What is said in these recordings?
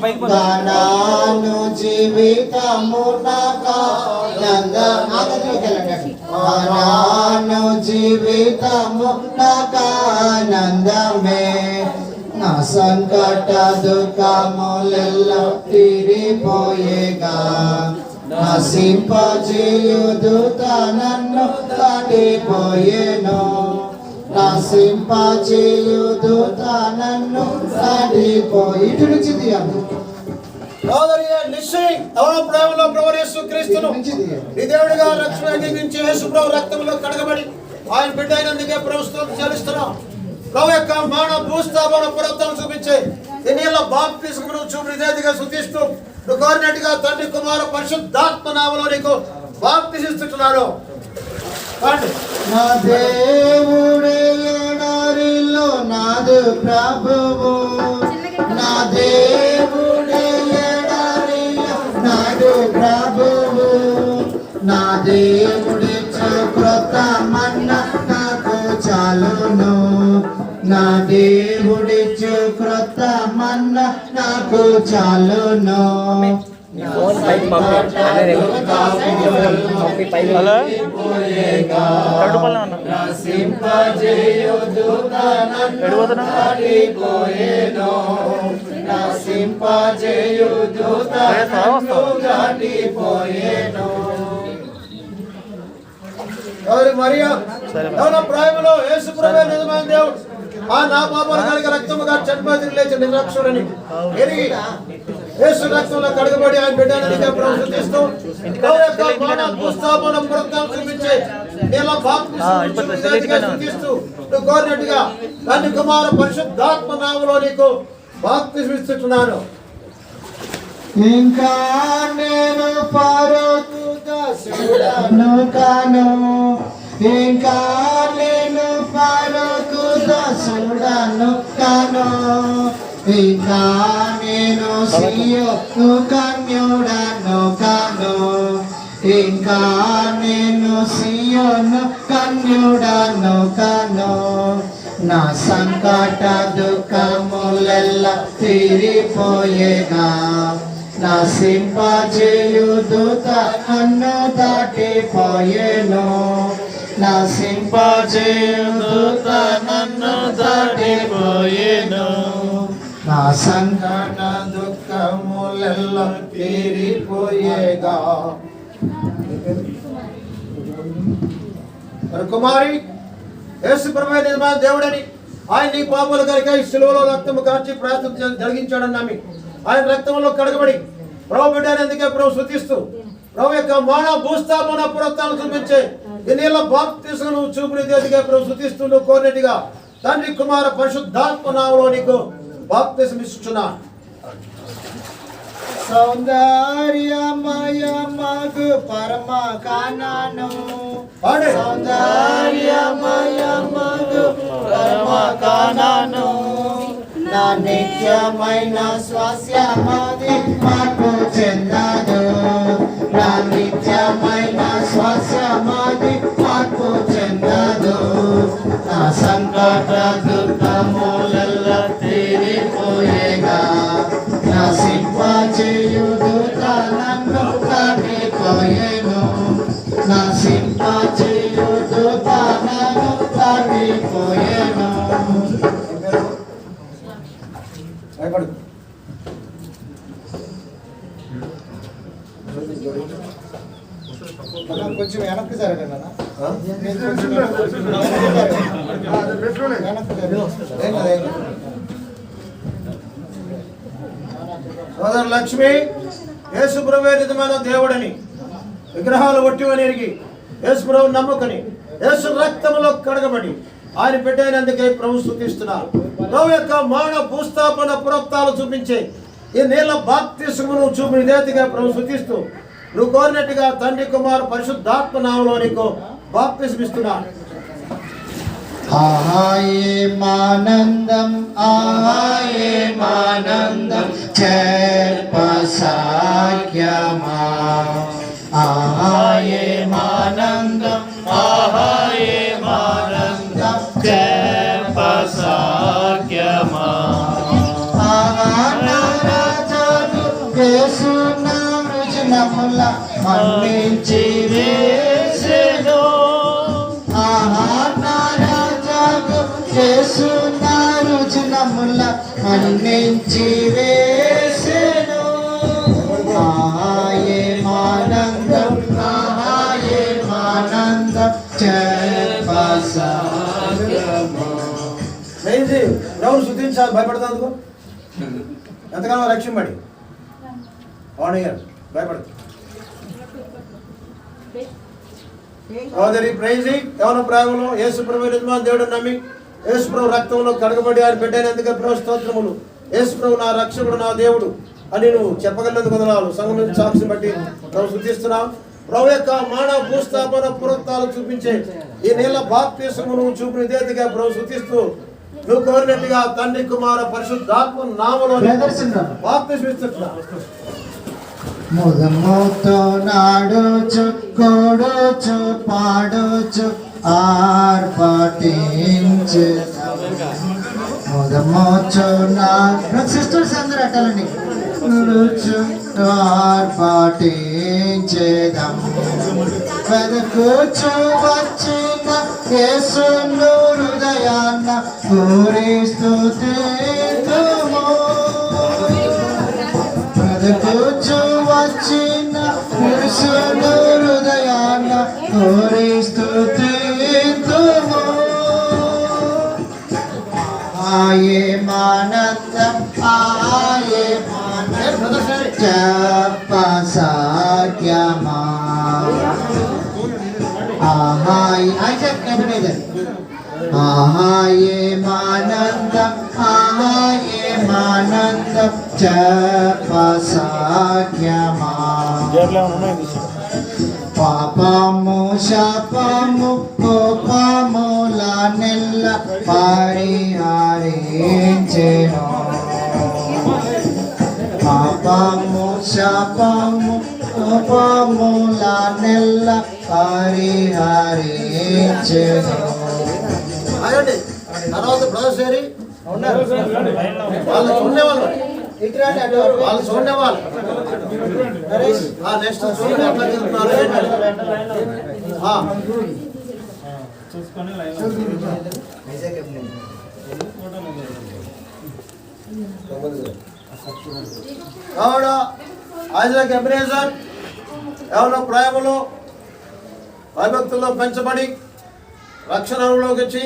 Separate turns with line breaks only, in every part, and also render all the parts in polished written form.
గానాను జీవితము గానాను జీవితము నాకానందమే నా సంకట దుఃఖములెల్లా తీరిపోయేగా నశింపజేయుదుత నన్ను దాటిపోయేను నశింపజేయుదుత నన్ను దాటిపోయి ఇటు నుంచి తీయాలి
ప్రేమలో ప్రభు యేసుక్రీస్తును నీ దేవుడిగా రక్షణ అంగీకరించి యేసు ప్రభు రక్తంలో కడగబడి ఆయన బిడ్డ అయినందుకే ప్రభుత్వం చెల్లిస్తున్నాం. ప్రభు యొక్క మాన భూస్థాపన పురత్వం చూపించే దీనిలో బాప్తిస్మను చూపిగా శుద్ధిస్తూ నువ్వు కోరినట్టుగా తండ్రి కుమార పరిశుద్ధాత్మ నామములో నీకు బాప్తిస్తున్నాడు.
నా దేవుడే ఎడారిలో నాదు ప్రభువు నా దేవుడే ఎడారిలో నాదు ప్రభువు నా దేవుడి కృత మన్న నాకు చాలును నా దేవుడి కృత మన్న నాకు చాలును
మరియా ప్రాయంలో యేసు ప్రభువే నిజమైన దేవుడు ఆ నా పాపాల కలిగి రక్తముగా చనిపోయి లేచి నిరక్షుడని ఎరిగి యేసు రక్తంలో కడగబడి ఆయన బిడ్డని ప్రశంసిస్తూ భూస్థాపన పురత్వం చూపించే నీలో బాప్తిస్తూ నువ్వు కోరినట్టుగా తండ్రి కుమార పరిశుద్ధాత్మ నామములో నీకు బాప్తిస్తున్నాను.
ఇంకా నేను పరకు దాసుడను కాను ఇంకా నేను పరకు దాసుడను కాను ఇంకా నేను సియోను కన్యుడను కాను ఇంకా నేను సియోను కన్యుడను కాను నా సంకట దుఃఖములెల్లా తీరిపోయేగా నశింపజేయుదుత నన్ను దాటిపోయేను నశింపజేయుదుత నన్ను దాటిపోయేను నా సంకట దుఃఖములెల్లా తీరిపోయేగా.
కుమారి యేసు ప్రభువే నిజమైన దేవుడని ఆయన నీ పాపలు కనుక ఈ శిలువలో రక్తము కార్చి ప్రార్థన జరిగించాడని నమ్మి ఆయన రక్తంలో కడగబడి ప్రభు బిడ్డనందుకే ప్రభు స్తుతిస్తూ ప్రభు యొక్క మాన భూస్థాపన పురత్వాన్ని చూపించే ఈ నీళ్ళ బాప్తిస్మను చూపుని దేదిగా ప్రభు స్తుతిస్తూ నువ్వు కోరినట్టుగా తండ్రి కుమార పరిశుద్ధాత్మ నామములో నీకు బాప్తిస్మం ఇస్తున్నాను.
సౌందర్యమయమగు పరమ కానాను సౌందర్యమయమగు పరమ కానాను నా నిత్యమైన స్వాస్యమది మార్పు చెందదు నా నిత్యమైన స్వాస్యమది మార్పు చెందదు నా సంకట దుఃఖములెల్లా తీరిపోయేగా నశింపజేయుదుత నన్ను దాటిపోయేను నశింపజేయుదుత నన్ను దాటిపోయేను. కొంచెం వెనక్కి జరగండి
సోదరు లక్ష్మి యేసు ప్రభువే నిజమైన దేవుడని విగ్రహాలు ఒట్టివని ఎరిగి యేసు ప్రభు నమ్ముకొని యేసు రక్తంలో కడగబడి ఆయన బిడ్డైనందుకే ప్రభు స్తుతిస్తున్నారు. ప్రభు యొక్క మాన భూస్థాపన పురత్వాలు చూపించే ఈ నీళ్ళ బాప్తిస్మను చూపిన రీతిగా ప్రభు స్తుతిస్తూ నువ్వు కోరినట్టుగా తండ్రి కుమార పరిశుద్ధాత్మ నామములో నీకు బాప్తిస్మం ఇస్తున్నాను.
ఆహాయేమానందం ఆహాయేమానందం చేర్పసాఖ్యమా ఆహాయేమానందం ఆహాయేమానందం చేర్పసాఖ్యమా ఆహానరాజా మన్నించి వేసెను. ఆయేమానందం ఆయేమానందం చెప్పసాధ్యమా.
ఎవరు శుద్ధించాలి భయపడతాను ఎంతకాలం రక్షింపడి అవునయ్యారు భయపడదు సోదరి ప్రైజ్ యవన ప్రాయంలో యేసు ప్రభు యజమాని దేవుడు నమ్మి యేసు ప్రభు రక్తంలో కడగబడి ఆయన బిడ్డైనందుకే ప్రభు స్తోత్రములు. యేసు ప్రభు నా రక్షకుడు నా దేవుడు అని నువ్వు చెప్పగలిగినందుకు వందనాలు. సంఘం నుంచి సాక్షి బట్టి ప్రభు శుద్ధిస్తున్నావు. ప్రభు యొక్క మానవ భూస్థాపన పునరుత్థానం చూపించే ఈ నీళ్ళ బాప్తిస్మము నువ్వు చూపిన విధేయతగా ప్రభు శుద్ధిస్తూ నువ్వు కోరినట్టుగా తండ్రి కుమార పరిశుద్ధాత్మ నామములో బాప్తిస్మం ఇస్తున్నావు.
ముదముతో నాడుచు కొడుచు పాడుచు ఆర్పాటించు. ముదముచు నా సిస్టర్స్ అందరూ అట్టాలండి. నుడుచు ఆర్పాటించేదం. వెదకుచు వచ్చిన యేసును హృదయాన్న పూరిస్తూ తీర్తుము. వెదకుచు వచ్చిన యేసును హృదయాన్న పూరిస్తూ తీర్తుము. ఆయేమానందం ఆయేమానందం చెప్పసాధ్యమా. ఆయేమానందం ఆయేమానందం చెప్పసాధ్యమా. పాపము శాపము కోపముల నెల్ల పరిహరించెను. పాపము శాపము కోపముల నెల్ల పరిహరించెను.
తర్వాత బ్రదర్స్ ఏరి ఉన్నారు వాళ్ళు చూడేవాళ్ళు వాళ్ళు చూడేవాళ్ళు నెక్స్ట్ చూడండి ఎట్లా చెప్తున్నారు. కావున ఐజాక్ ఎబెనేజర్ యవన ప్రాయములో భయభక్తుల్లో పెంచబడి రక్షణలోకి వచ్చి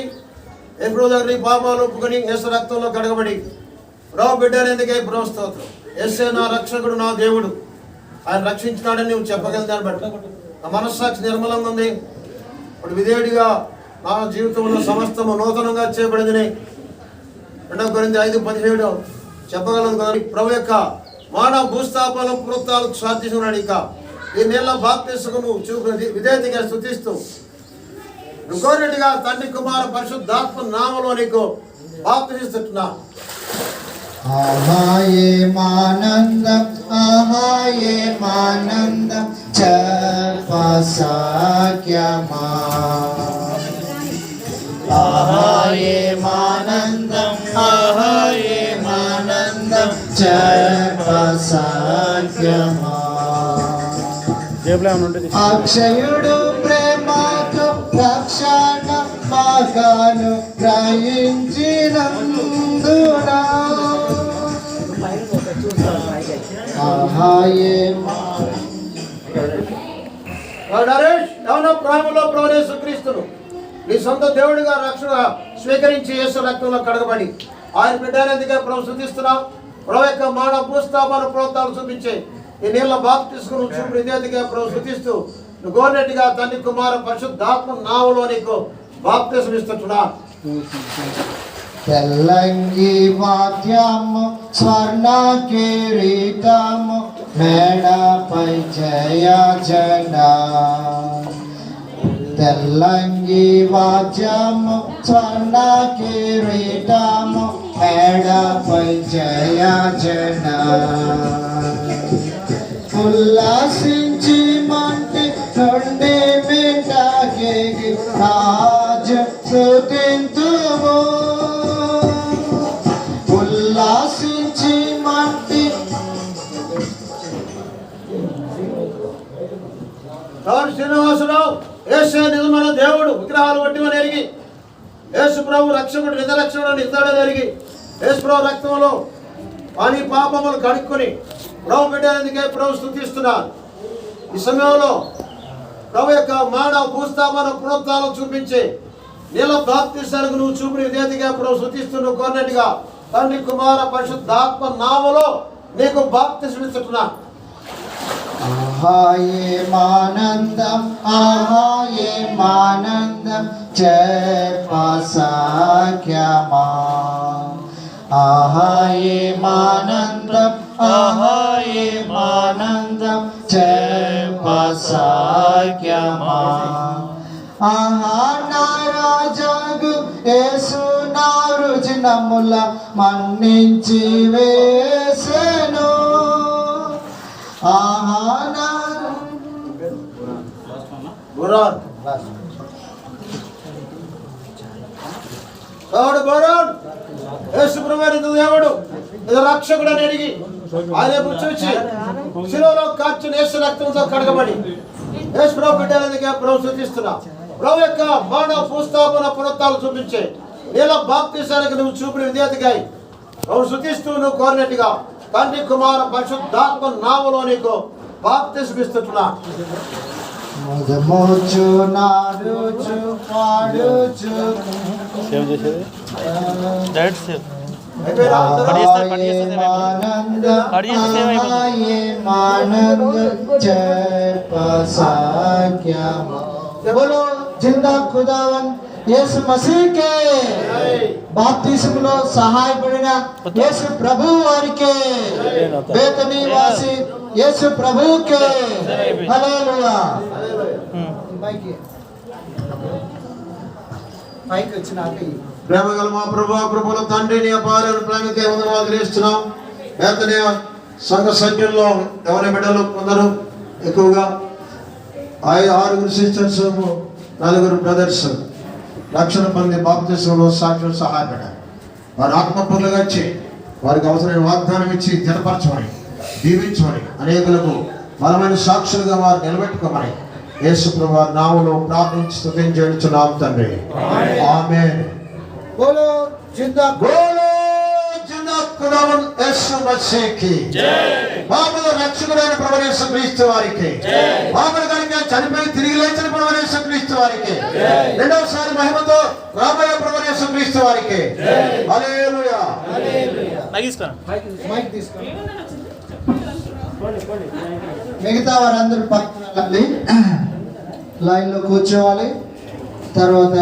ఎప్పుడు దగ్గర పాపాలు ఒప్పుకొని యేసు రక్తంలో కడగబడి ప్రభు బిడ్డనేందుకే ప్రభు స్తోత్రం. యేసే నా రక్షకుడు నా దేవుడు ఆయన రక్షించినాడని నువ్వు చెప్పగలిగాను బట్టి నా మనస్సాక్షి నిర్మలంగా ఉంది. ఇప్పుడు విధేయుడిగా నా జీవితంలో సమస్తము నూతనంగా చేయబడిందని 2 కొరింథీ 5:17 చెప్పగలను కదా. ప్రభు యొక్క మానవ భూస్థాపన పునరుత్థానాలకు సాధ్యస్తున్నాడు. ఇక ఈ నీళ్ళ బాప్తిస్మము నువ్వు చూపిన విధేయతగా స్తుతిస్తూ నువ్వు కోరినట్టుగా తండ్రి కుమార పరిశుద్ధాత్మ నామములో నీకు బాప్తిస్తున్నా.
ఆయేమానందం ఆయేమానందం చెప్పసాధ్యమా. ఆయేమానందం ఆయేమానందం చెప్పసాధ్యమా. అక్షయుడు ప్రేమకు రక్షణ మార్గాను గ్రహించినందునా
నరేష్ యవన ప్రాయములో ప్రభు యేసుక్రీస్తును నీ సొంత దేవుడిగా రక్షణ స్వీకరించి యేసు రక్తంలో కడగబడి ఆయన బిడ్డనేందుకే ప్రభు స్తుతిస్తున్నావు. ప్రభు యొక్క మానవ భూస్థాపన పునరుత్థానాలు చూపించే ఈ నీళ్ళ బాప్తిస్మము చూపు విధేయతగా ప్రభు స్తుతిస్తూ నువ్వు కోరినట్టుగా తండ్రి కుమార పరిశుద్ధాత్మ నామములో నీకు బాప్తిస్మం ఇస్తున్నా.
తెల్లంగి వాద్యము స్వర్ణ కిరీటము మేడపై జయ జెండా. తెల్లంగి వాద్యము స్వర్ణ కిరీటము మేడపై జయ జెండా. ఉల్లాసించి మంటి నుండి మిటాకి రాజ స్తుతింతుము. ఉల్లాసించి మంటి
శ్రీనివాసరావు యేసే నిజమైన దేవుడు విగ్రహాలు వట్టివని ఎరిగి యేసు ప్రభు రక్షకుడు నిజరక్షకుడు ఇస్తాడని ఎరిగి యేసు ప్రభు రక్తంలో వాని పాపములు కడుక్కొని ప్రభు బిడ్డలందుకే ప్రభు స్తుతిస్తున్నారు. ఈ సమయంలో ప్రభు యొక్క మానవ భూస్థాపన పునరుత్థానం చూపించి నీళ్ళ బాప్తిసాలకు నువ్వు చూపిన విధేయతగా ప్రభు స్తుతిస్తున్నావు కోరినట్టుగా తండ్రి కుమార పరిశుద్ధాత్మ నామములో నీకు బాప్తిసం ఇస్తున్నా.
ఆహా ఏమానందం, ఆహా ఏమానందం, చెప్పసాఖ్యమా. ఆహా ఏమానందం, ఆహా ఏమానందం, చెప్పసాఖ్యమా. ఆహా నా రాజాగు యేసు నా రుజనముల మన్నించి వేసెను. ఆహా నా
యేసు ప్రభువు దేవుడు ఇది రక్షకుడు అని అడిగి ఆయన చూచి శిలువలో కార్చిన యేసు రక్తంతో కడగబడి యేసు ప్రభు బిడ్డలకి ప్రభు స్తుతిస్తున్నా. ప్రభు యొక్క మానవ భూస్థాపన పునరుత్థానం చూపించే నీళ్ళ బాప్తిసానికి నువ్వు చూపిన విధేయతగా ప్రభు స్తుతిస్తూ నువ్వు కోరినట్టుగా తండ్రి కుమార పరిశుద్ధాత్మ నామములో నీకు బాప్తిసం ఇస్తున్నా.
మోచు నాడుచు పాడుచు बोलो जिंदा खुदावन యేసు మసీకే బాప్తిసములో సహాయపడిన యేసు ప్రభు వారికే బేతనీ వాసి యేసు ప్రభుకే హల్లెలూయా. మైక్ వచ్చినాక
ప్రేమగల మా ప్రభు ప్రభుల తండ్రి నీ అపారమైన ప్రేమకే వందనాలు తెలియజేస్తున్నాం. బేతనీ సంఘ సభ్యుల్లో ఎవరి బిడ్డలు కొందరు ఎక్కువగా 6 సిస్టర్స్ 4 బ్రదర్స్ రక్షణ పొంది బాప్తిసంలో సాక్షులు సహాయపడ్డారు. వారు ఆత్మపరులుగా వచ్చి వారికి అవసరమైన వాగ్దానం ఇచ్చి జనపరచమని దీవించమని అనేకులకు బలమైన సాక్షులుగా వారు నిలబెట్టుకోమని యేసు ప్రభువు నామములో ప్రార్థించి స్తుతించుచున్నాం తండ్రి. ఆమేన్.
बोलो जिंदा
ఖుదావన్ యేసు మసీహ్కి జై. పాపుల రక్షకుడైన ప్రభువైన యేసు క్రీస్తు వారికి జై. పాపుల కనుక చనిపోయి తిరిగి లేచిన ప్రభువైన యేసు క్రీస్తు వారికి జై. రెండవసారి మహిమతో రాబోయే ప్రభువైన యేసు క్రీస్తు వారికి జై. హల్లెలూయా.
మైక్ తీసుకోండి. మిగతా వారందరూ పక్కన లైన్లో కూర్చోవాలి. తర్వాత